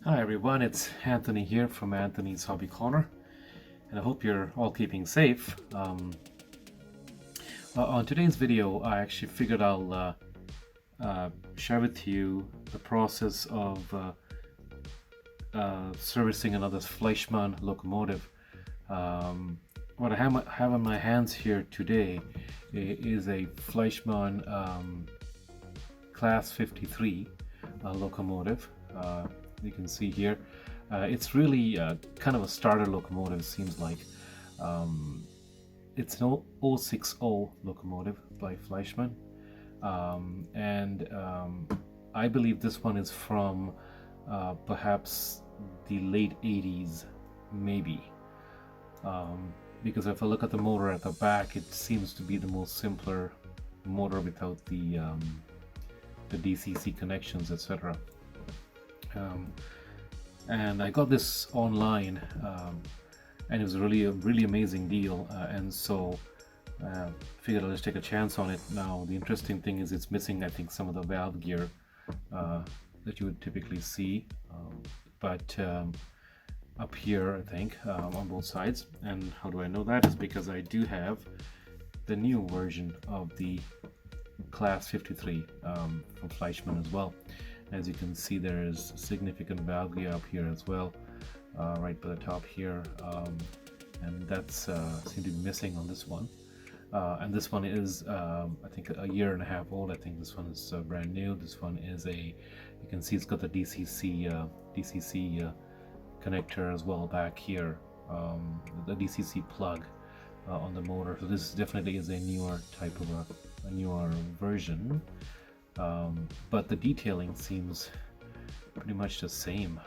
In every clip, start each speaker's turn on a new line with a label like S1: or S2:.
S1: Hi everyone, it's Anthony here from Anthony's Hobby Corner, and I hope you're all keeping safe. On today's video, I actually figured I'll share with you the process of servicing another Fleischmann locomotive. What I have in my hands here today is a Fleischmann Class 53 locomotive. You can see here, it's really kind of a starter locomotive, seems like. It's an 060 locomotive by Fleischmann, and I believe this one is from perhaps the late 80s, maybe. Because if I look at the motor at the back, it seems to be the most simpler motor without the DCC connections, etc. And I got this online, and it was really a really amazing deal, and so figured I'll just take a chance on it. Now the interesting thing is it's missing, I think, some of the valve gear that you would typically see, but up here, I think, on both sides. And how do I know that? Is because I do have the new version of the Class 53 from Fleischmann as well. As you can see, there is significant valve gear up here as well, right by the top here, and that's seems to be missing on this one. And this one is, I think, a year and a half old. I think this one is brand new. This one is you can see it's got the DCC connector as well back here, the DCC plug on the motor. So this definitely is a newer type of a newer version. But the detailing seems pretty much the same.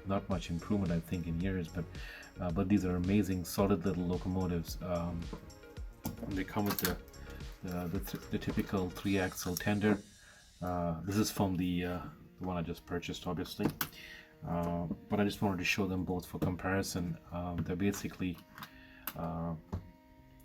S1: Not much improvement, I think, in years, but these are amazing, solid little locomotives. They come with the typical 3-axle tender. This is from the one I just purchased, obviously. But I just wanted to show them both for comparison. They're basically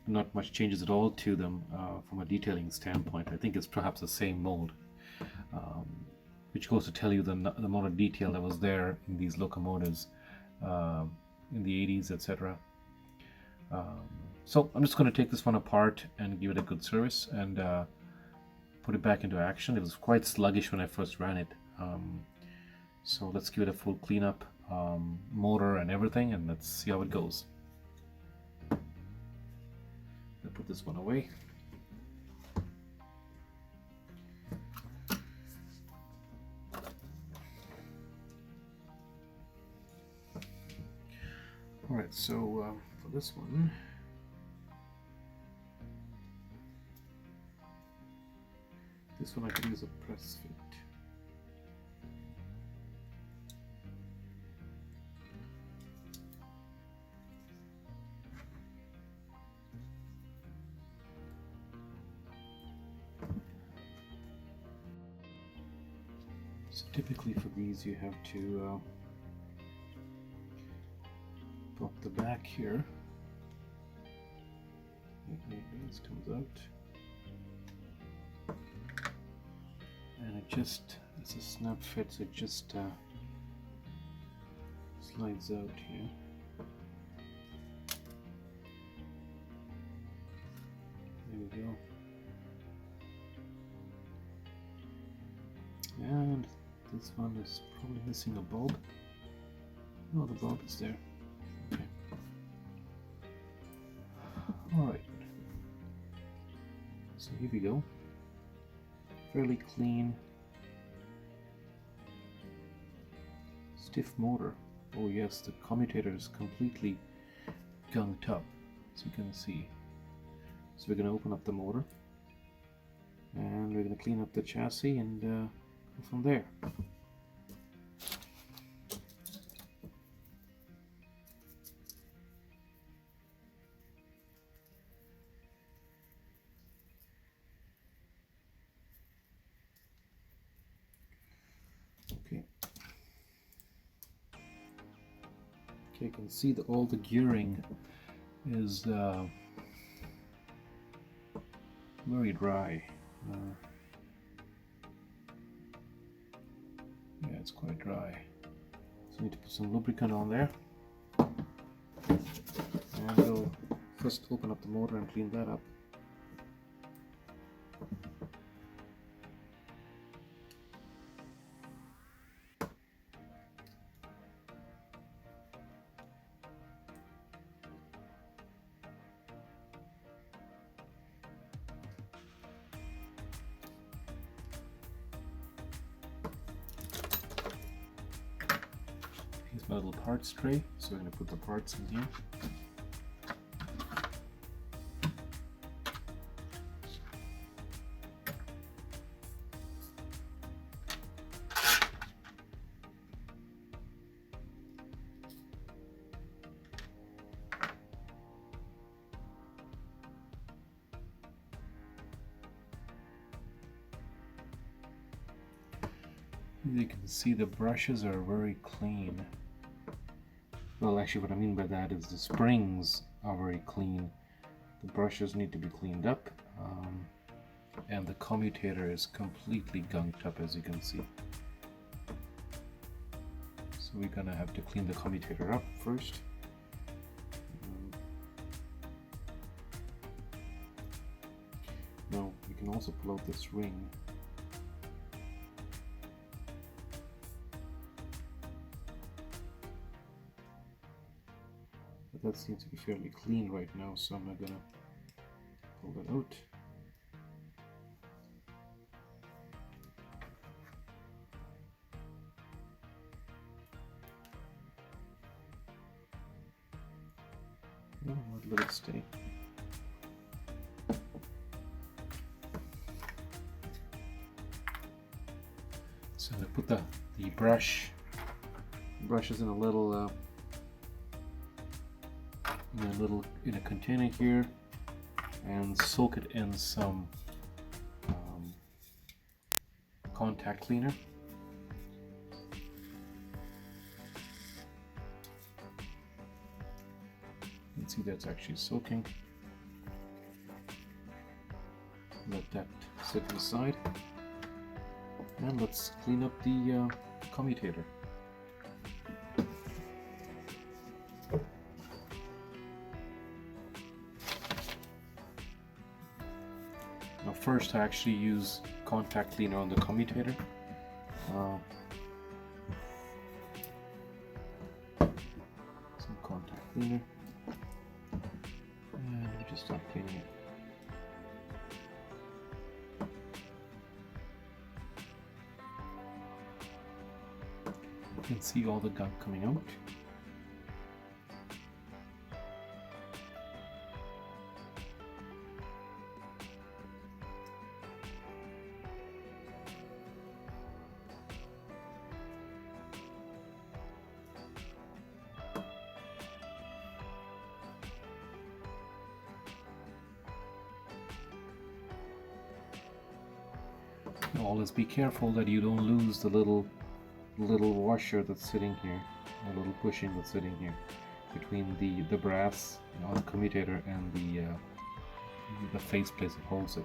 S1: not much changes at all to them from a detailing standpoint. I think it's perhaps the same mold, which goes to tell you the amount of detail that was there in these locomotives in the 80s, etc. So I'm just going to take this one apart and give it a good service and put it back into action. It was quite sluggish when I first ran it, so let's give it a full cleanup, motor and everything, and let's see how it goes. Put this one away. Alright, so for this one, I can use a press fit. So typically for these you have to pop the back here. This comes out, and it's a snap fit, so it just slides out here. There we go. And this one is probably missing a bulb. No, the bulb is there. Okay. Alright. So here we go. Fairly clean, stiff motor. Oh yes, the commutator is completely gunked up, as you can see. So we're going to open up the motor, and we're going to clean up the chassis and go from there. Okay, you can see that all the gearing is very dry. Yeah, it's quite dry. So need to put some lubricant on there. And we'll first open up the motor and clean that up. Here's my little parts tray, so I'm going to put the parts in here. As you can see, the brushes are very clean. Well, actually what I mean by that is the springs are very clean. The brushes need to be cleaned up, and the commutator is completely gunked up, as you can see. So we're gonna have to clean the commutator up first. Now you can also pull out this ring. That seems to be fairly clean right now, so I'm not gonna pull that out. No, I'll let it stay. So I put the brushes in a little in a container here and soak it in some contact cleaner. You can see that's actually soaking. Let that sit inside, and let's clean up the commutator. Now first I actually use contact cleaner on the commutator. Some contact cleaner, and we just start cleaning it. You can see all the gunk coming out. Always be careful that you don't lose the little washer that's sitting here, a little bushing that's sitting here between the brass on the commutator and the faceplate that holds it.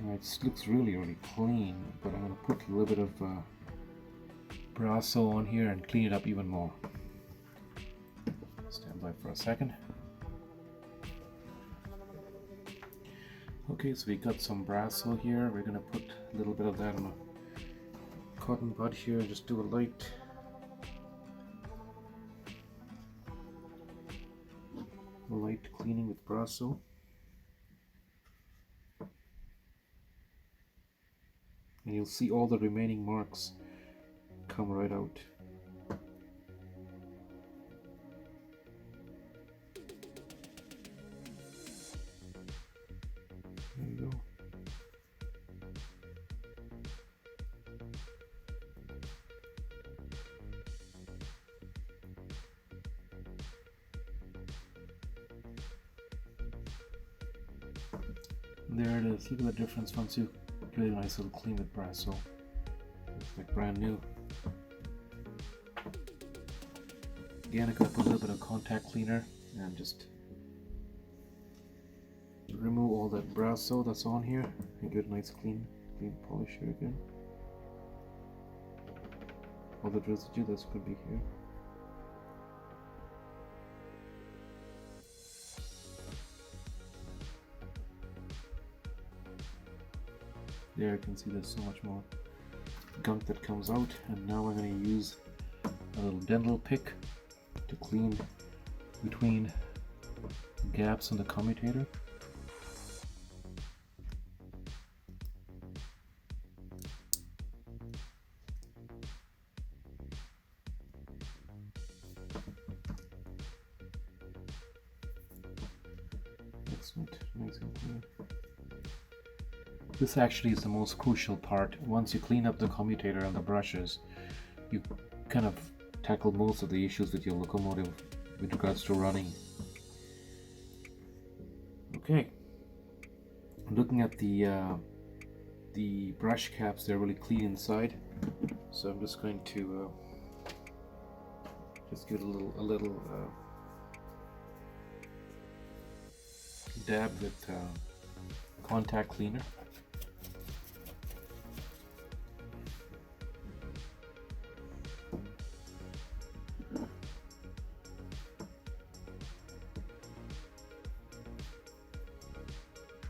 S1: Now it looks really clean, but I'm going to put a little bit of brasso on here and clean it up even more. Stand by for a second. Okay, so we got some brasso here. We're gonna put a little bit of that on a cotton bud here and just do a light cleaning with brasso. And you'll see all the remaining marks come right out. There you go. There it is. Look at the difference once you get a nice little clean with brasso. Looks like brand new. Again, I'm going to put a little bit of contact cleaner and just remove all that brasso that's on here and get a nice clean polish here again. other residue that could be here. There you can see there's so much more gunk that comes out, and now I'm going to use a little dental pick to clean between gaps in the commutator. Excellent, nice and clean. This actually is the most crucial part. Once you clean up the commutator and the brushes, you kind of tackle most of the issues with your locomotive with regards to running. Okay, looking at the brush caps, they're really clean inside, so I'm just going to just give it a little dab with contact cleaner.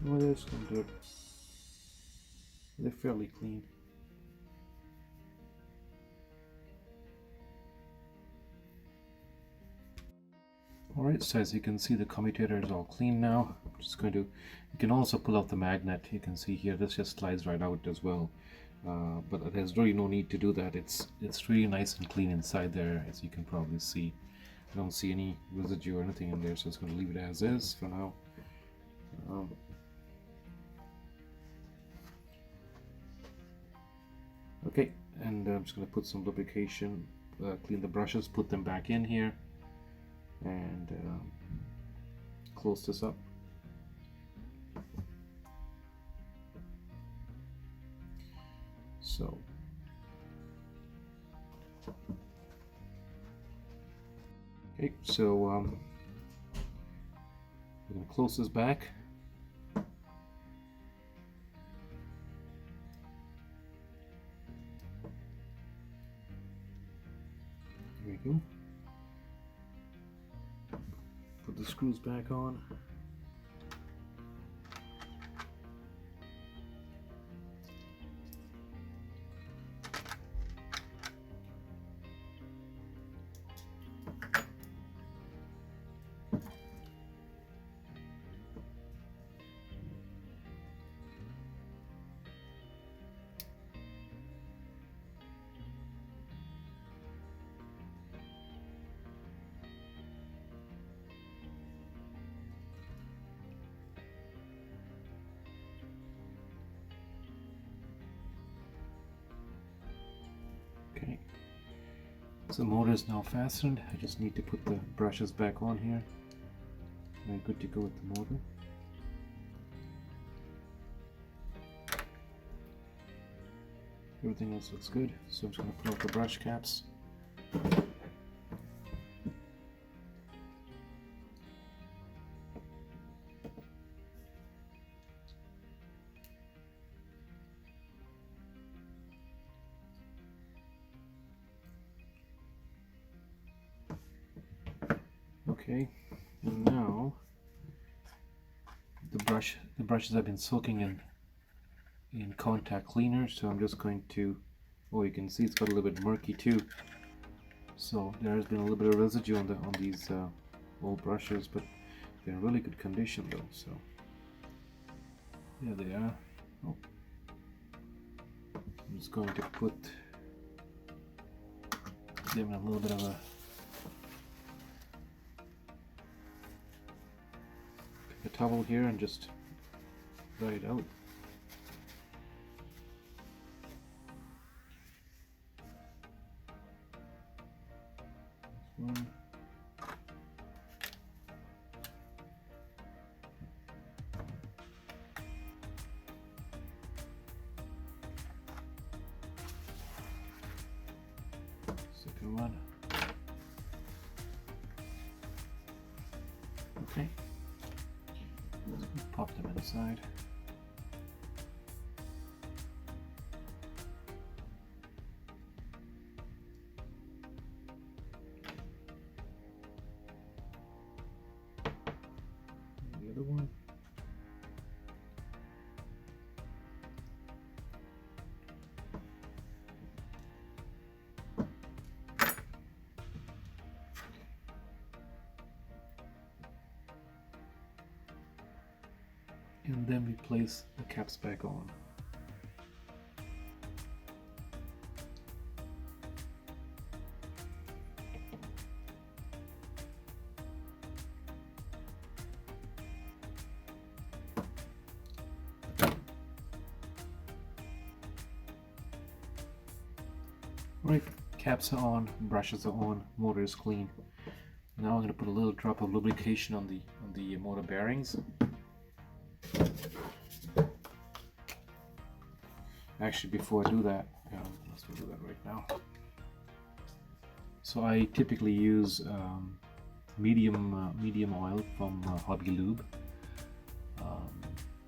S1: Well, there's some dirt. They're fairly clean. Alright, so as you can see, the commutator is all clean now. I'm just going to, you can also pull out the magnet. You can see here, this just slides right out as well. But there's really no need to do that. It's really nice and clean inside there, as you can probably see. I don't see any residue or anything in there, so it's going to leave it as is for now. Okay, and I'm just going to put some lubrication, clean the brushes, put them back in here, and close this up. So, okay, so we're going to close this back. There we go. Put the screws back on. Okay, so the motor is now fastened. I just need to put the brushes back on here. I'm good to go with the motor. Everything else looks good, so I'm just going to pull out the brush caps. Okay, and now the brushes have been soaking in contact cleaner, so I'm just going to, oh, you can see it's got a little bit murky too. So there has been a little bit of residue on these old brushes, but they're in really good condition though. So there they are. Oh. I'm just going to put them in a little bit of a towel here and just dry it out. One. Second one. Okay. Pop them inside. other one. And then we place the caps back on. Right, caps are on, brushes are on, motor is clean. Now I'm going to put a little drop of lubrication on the motor bearings. Actually, before I do that, let's do that right now. So I typically use medium oil from Hobby Lube,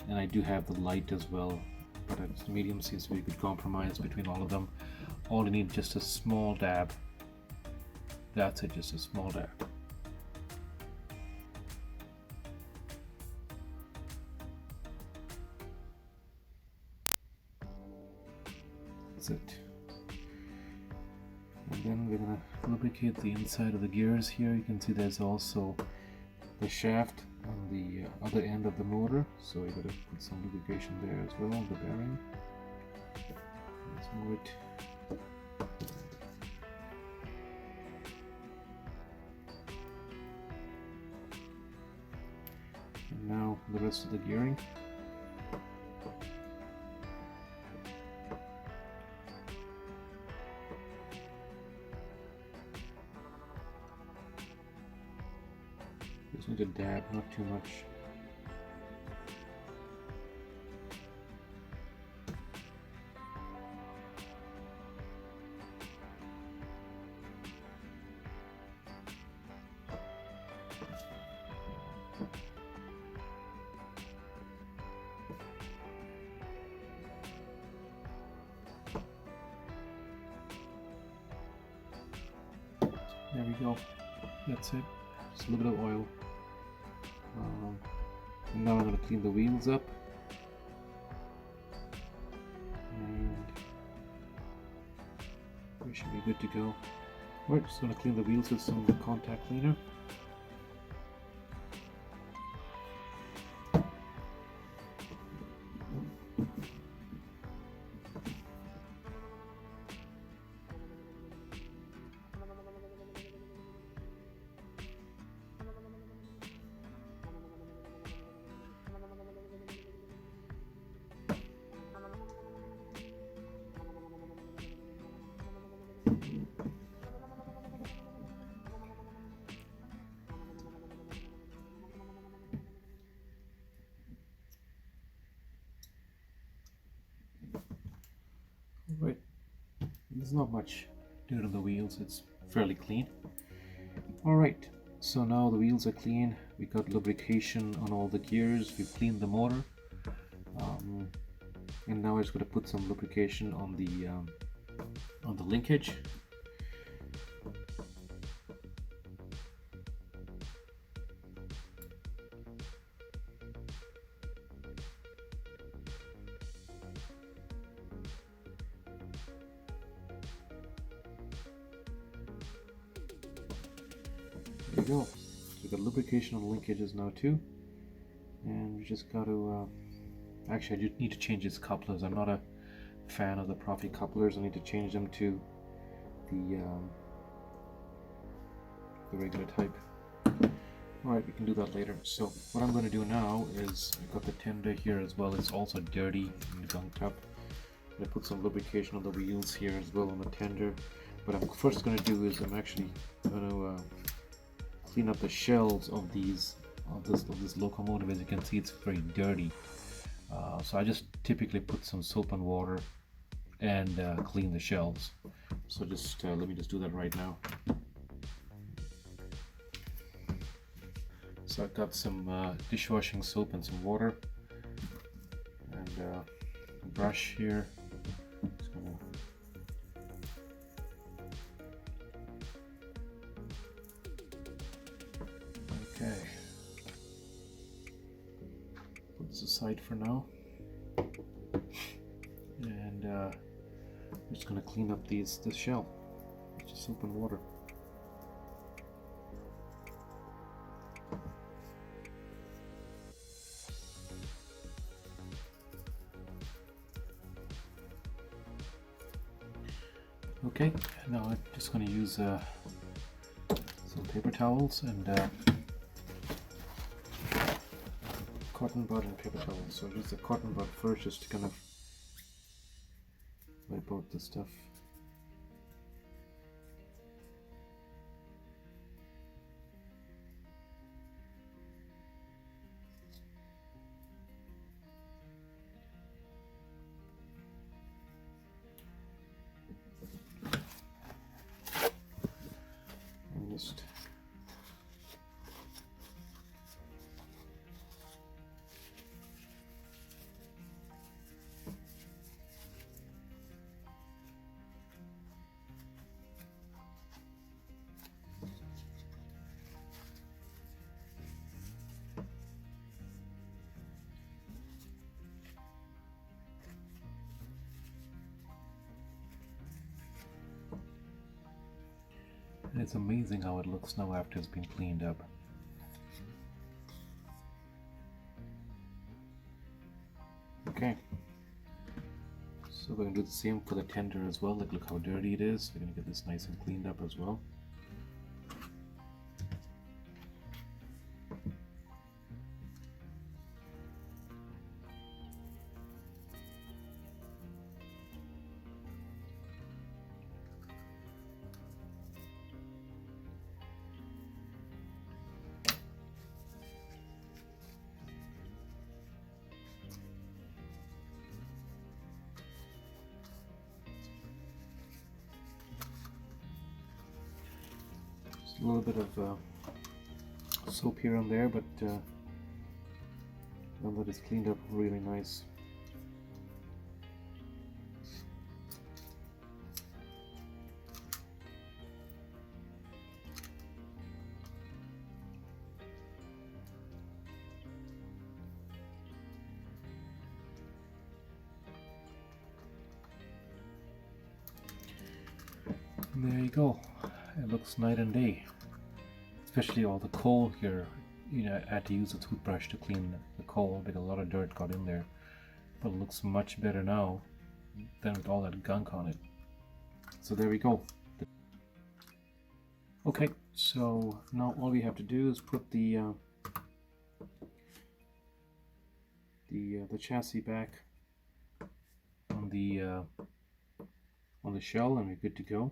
S1: and I do have the light as well, but medium seems to be a good compromise between all of them. All you need is just a small dab. That's it, just a small dab. That's it. And then we're gonna lubricate the inside of the gears here. You can see there's also the shaft on the other end of the motor, so you gotta put some lubrication there as well, the bearing. Let's move it. And now the rest of the gearing. Just need a dab, not too much. There we go. That's it. Just a little bit of oil. And now I'm going to clean the wheels up. And we should be good to go. We're just going to clean the wheels with some contact cleaner. Right, there's not much dirt on the wheels, it's fairly clean. Alright, so now the wheels are clean, we got lubrication on all the gears, we've cleaned the motor, and now I'm just going to put some lubrication on the linkage. There you go. So we got lubrication on the linkages now too, and we just got to. Actually, I do need to change its couplers. I'm not a fan of the Profi couplers. I need to change them to the regular type. Alright, we can do that later. So what I'm going to do now is I've got the tender here as well. It's also dirty and gunked up. I'm going to put some lubrication on the wheels here as well on the tender. What I'm first going to do is I'm actually going to clean up the shells of this locomotive. As you can see, it's very dirty. So I just typically put some soap and water and clean the shells. So just let me just do that right now. So I've got some dishwashing soap and some water and a brush here. Just gonna okay. this aside for now. And I'm just going to clean up this shell. Just soap and water. Okay, now I'm just going to use some paper towels and cotton bud and paper towels. So use the cotton bud first just to kind of wipe out the stuff. Just and it's amazing how it looks now after it's been cleaned up. Okay, so we're going to do the same for the tender as well. Like, look how dirty it is. We're going to get this nice and cleaned up as well. A little bit of soap here and there, but now that it's cleaned up really nice. And there you go. It looks night and day. Especially all the coal here. You know, I had to use a toothbrush to clean the coal because a lot of dirt got in there. But it looks much better now than with all that gunk on it. So there we go. Okay, so now all we have to do is put the chassis back on the shell, and we're good to go.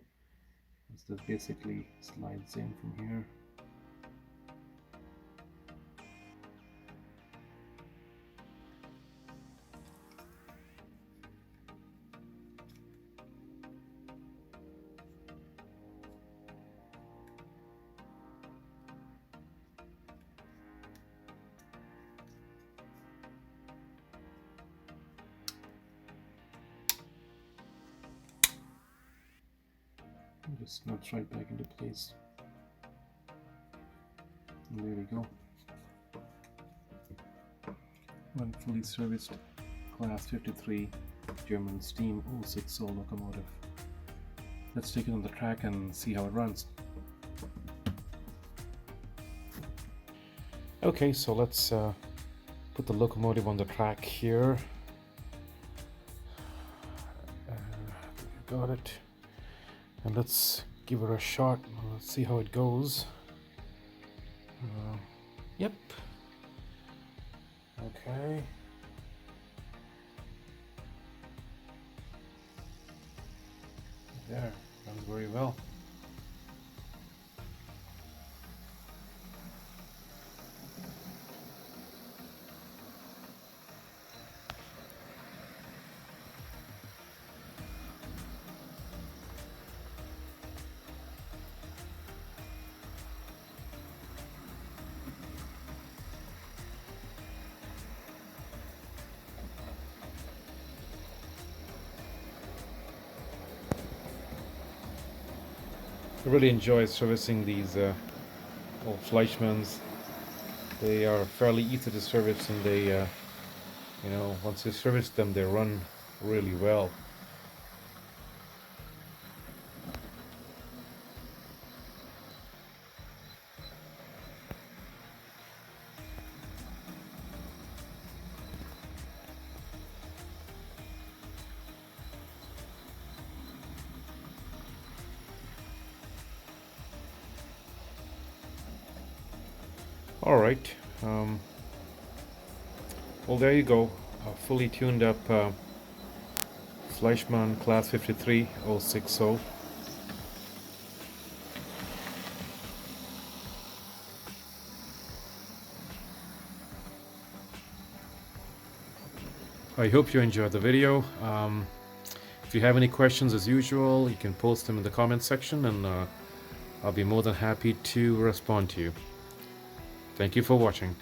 S1: So that basically slides in from here. Just snaps right back into place. And there we go. One fully serviced Class 53 German Steam 06 locomotive. Let's take it on the track and see how it runs. Okay, so let's put the locomotive on the track here. Got it. And let's give it a shot. Let's see how it goes. Yep. Okay. There, runs very well. I really enjoy servicing these old Fleischmanns. They are fairly easy to service, and they You know, once you service them, they run really well. All right. Well, there you go. A fully tuned up Fleischmann Class 53060. I hope you enjoyed the video. If you have any questions, as usual, you can post them in the comment section, and I'll be more than happy to respond to you. Thank you for watching.